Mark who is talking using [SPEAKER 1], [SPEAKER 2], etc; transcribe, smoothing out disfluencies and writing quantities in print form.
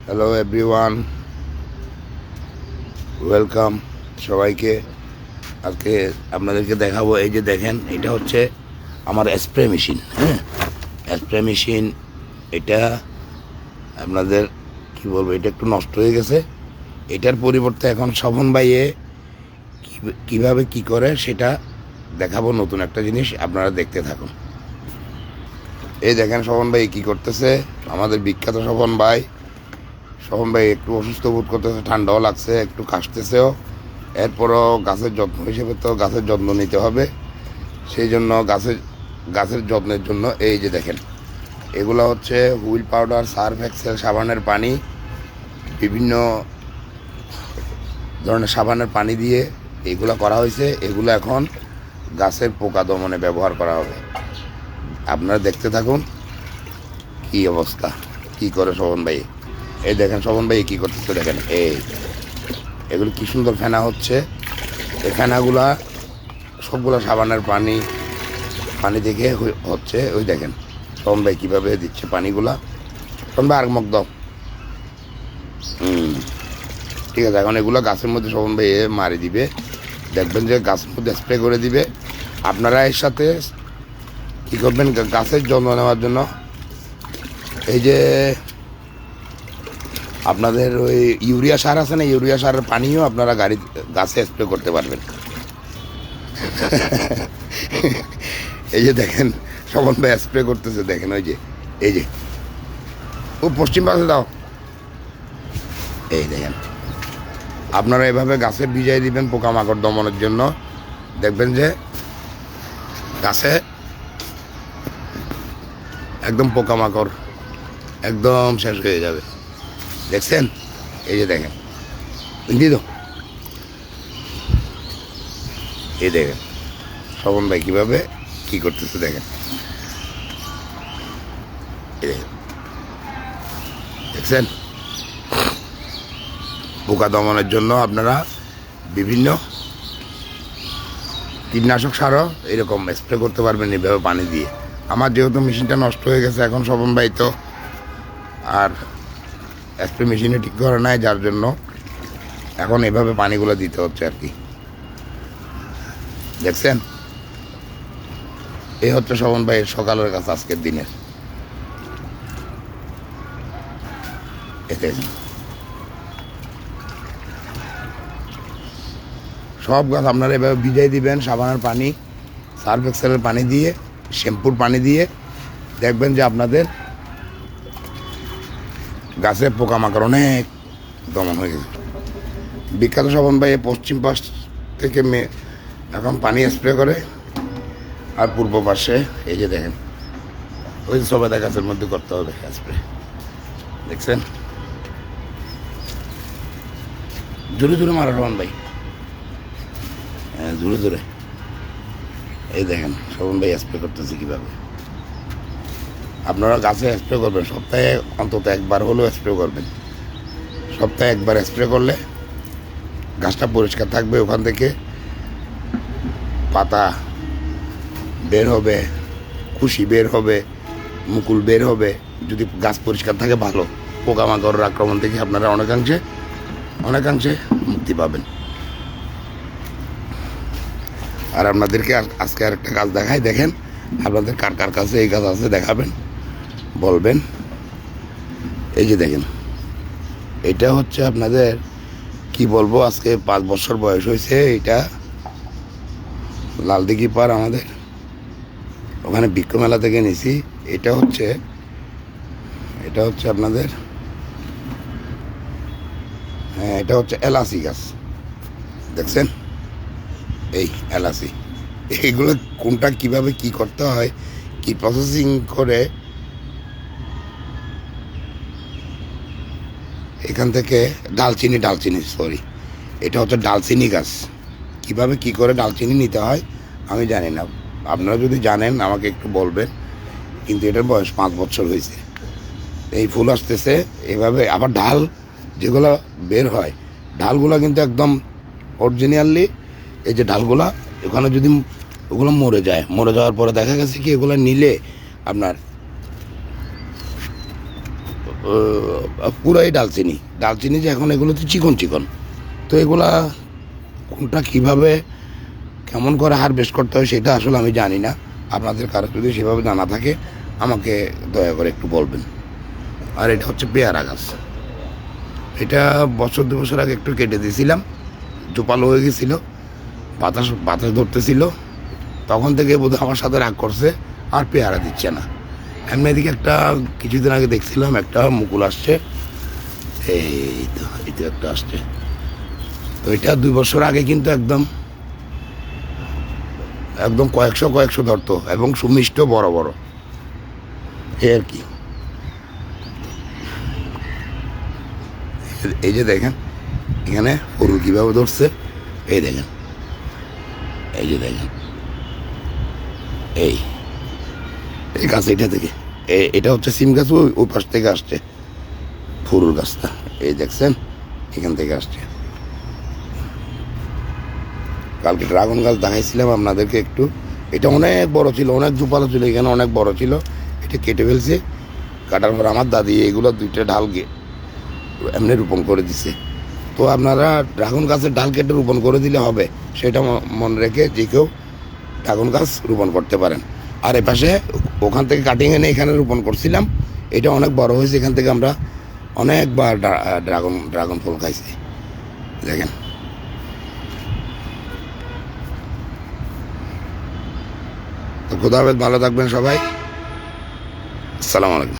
[SPEAKER 1] Hello everyone, welcome সবাইকে। আজকে আপনাদেরকে দেখাবো, এই যে দেখেন, এটা হচ্ছে আমার স্প্রে মেশিন। হ্যাঁ, স্প্রে মেশিন। এটা আপনাদের কি বলবো, এটা একটু নষ্ট হয়ে গেছে। এটার পরিবর্তে এখন শোভন ভাইয়ে কীভাবে কি করে সেটা দেখাবো, নতুন একটা জিনিস, আপনারা দেখতে থাকুন। এই দেখেন শোভন ভাই কী করতেছে, আমাদের বিখ্যাত শোভন ভাই। শোভন ভাই একটু অসুস্থ বোধ করতেছে, ঠান্ডাও লাগছে, একটু কাশতেছেও। এরপরও গাছের যত্ন হিসেবে তো গাছের যত্ন নিতে হবে, সেই জন্য গাছের যত্নের জন্য এই যে দেখেন, এগুলো হচ্ছে হুইল পাউডার, সার্ফ এক্সেল, সাবানের পানি, বিভিন্ন ধরনের সাবানের পানি দিয়ে এগুলো করা হয়েছে। এগুলো এখন গাছের পোকা দমনে ব্যবহার করা হবে। আপনারা দেখতে থাকুন কি অবস্থা, কি করে শোভন ভাই। এই দেখেন শোভন ভাই কী করতেছে, দেখেন এগুলো কি সুন্দর ফেনা হচ্ছে। এই ফেনাগুলা সবগুলো সাবানের পানি থেকে হচ্ছে। ওই দেখেন শোভন ভাই কীভাবে দিচ্ছে পানিগুলা। শোভন ভাই আর মগ দাও। ঠিক আছে, এখন এগুলো গাছের মধ্যে শোভন ভাই মারি দিবে, দেখবেন যে গাছের মধ্যে স্প্রে করে দিবে। আপনারা এর সাথে কী করবেন, গাছের যত্ন নেওয়ার জন্য এই যে আপনাদের ওই ইউরিয়া সার আছে না, ইউরিয়া সারের পানিও আপনারা গাছে স্প্রে করতে পারবেন। এই যে দেখেন শোভন ভাই স্প্রে করতেছে, দেখেন ওই যে এই যে ও পশ্চিম পাশে দাও। এই দেখেন, আপনারা এভাবে গাছে ভিজাই দিবেন পোকামাকড় দমনের জন্য, দেখবেন যে গাছে একদম পোকামাকড় একদম শেষ হয়ে যাবে। দেখছেন, এই যে দেখেন, দিয়ে দাও। এই দেখেন শোভন ভাই কীভাবে কী করতেছে, দেখেন দেখছেন। পোকা দমনের জন্য আপনারা বিভিন্ন কীটনাশক সারও এরকম স্প্রে করতে পারবেন এইভাবে পানি দিয়ে। আমার যেহেতু মেশিনটা নষ্ট হয়ে গেছে, এখন শোভন ভাই তো আর স্প্রে মেশিনে ঠিক করে নাই, যার জন্য এখন এভাবে পানিগুলো দিতে হচ্ছে আর কি। দেখছেন, এই হচ্ছে শোভন ভাইয়ের সকালের কাছে আজকের দিনের। এতে সব গাছ আপনারা এভাবে ভিজাই দিবেন সাবানের পানি, সার্ফ এক্সেলের পানি দিয়ে, শ্যাম্পুর পানি দিয়ে, দেখবেন যে আপনাদের গাছে পোকামাকড় অনেক দমন হয়ে গেছে। বিখ্যাত শোভন ভাই পশ্চিম পাশ থেকে এখন পানি স্প্রে করে, আর পূর্ব পাশে এই যে দেখেন ওই সবেদা গাছের মধ্যে করতে হবে স্প্রে। দেখছেন, জোরে জোরে মারা শোভন ভাই, হ্যাঁ জোরে জোরে। এই দেখেন শোভন ভাই স্প্রে করতেছে কীভাবে। আপনারা গাছে স্প্রে করবেন, সপ্তাহে অন্তত একবার হলেও স্প্রে করবেন। সপ্তাহে একবার স্প্রে করলে গাছটা পরিষ্কার থাকবে, ওখান থেকে পাতা বের হবে, কুশি বের হবে, মুকুল বের হবে। যদি গাছ পরিষ্কার থাকে ভালো, পোকামাকড়ের আক্রমণ থেকে আপনারা অনেকাংশে মুক্তি পাবেন। আর আপনাদেরকে আজকে আরেকটা গাছ দেখাই, দেখেন আপনাদের কার কার কাছে এই গাছ আছে দেখাবেন, বলবেন। এই যে দেখেন, এটা হচ্ছে আপনাদের কি বলবো, আজকে 5 বছর বয়স হয়েছে। এটা লালদিঘি পার আমাদের ওখানে বৃক্ষ মেলা থেকে নিছি। এটা হচ্ছে আপনাদের, হ্যাঁ এটা হচ্ছে এলাচি গাছ। দেখছেন, এই এলাচি, এইগুলো কোনটা কিভাবে কি করতে হয়, কি প্রসেসিং করে এখান থেকে ডালচিনি সরি, এটা হচ্ছে ডালচিনি গাছ। কিভাবে কি করে ডালচিনি নিতে হয় আমি জানি না, আপনারা যদি জানেন আমাকে একটু বলবেন। কিন্তু এটার বয়স 5 বছর হয়েছে, এই ফুল আসতেছে এভাবে। আবার ঢাল যেগুলো বের হয়, ঢালগুলো কিন্তু একদম অরিজিনালি, এই যে ঢালগুলা ওখানে যদি ওগুলো মরে যাওয়ার পরে দেখা গেছে কি এগুলো নিলে আপনার পুরাই ডালচিনি ডালচিনি, যে এখন এগুলো তো চিকন চিকন, তো এগুলা কোনটা কীভাবে কেমন করে হারভেস্ট করতে হয় সেটা আসলে আমি জানি না। আপনাদের কারো যদি সেভাবে জানা থাকে আমাকে দয়া করে একটু বলবেন। আর এটা হচ্ছে পেয়ারা গাছ, এটা বছর 2 বছর আগে একটু কেটে দিয়েছিলাম, জোপালো হয়ে গেছিলো, বাতাস বাতাস ধরতেছিল, তখন থেকে বোধহয় আমার সাথে রাগ করছে, আর পেয়ারা দিচ্ছে না। এমনি এদিকে একটা কিছুদিন আগে দেখছিলাম একটা মুকুল আসছে, এই তো একটা আসছে। তো এটা 2 বছর আগে কিন্তু একদম একদম কয়েকশো ধরতো এবং সুমিষ্ট বড় বড়, এই আর কি। এই যে দেখেন এখানে ফুল কীভাবে ধরছে, এই দেখেন, এই যে দেখেন, এই গাছ এটা থেকে, এটা হচ্ছে সিম গাছ, ওই পাশ থেকে আসছে ফুল গাছটা, এই দেখছেন এখান থেকে আসছে। কালকে ড্রাগন গাছ দেখাইছিলাম আপনাদেরকে একটু, এটা অনেক বড় ছিল, অনেক জোপালো ছিল, এখানে অনেক বড় ছিল, এটা কেটে ফেলছে। কাটার পর আমার দাদি এগুলো 2টা ঢাল এমনি রোপণ করে দিছে। তো আপনারা ড্রাগন গাছের ডাল কেটে রোপণ করে দিলে হবে, সেটা মনে রেখে যে কেউ ড্রাগন গাছ রোপণ করতে পারেন। আর এপাশে ওখান থেকে কাটিং এনে এখানে রোপণ করছিলাম, এটা অনেক বড় হয়েছে, এখান থেকে আমরা অনেকবার ড্রাগন ফল খাইছি, দেখেন। তো খোদা হাফেজ, ভালো থাকবেন সবাই, আসসালামু আলাইকুম।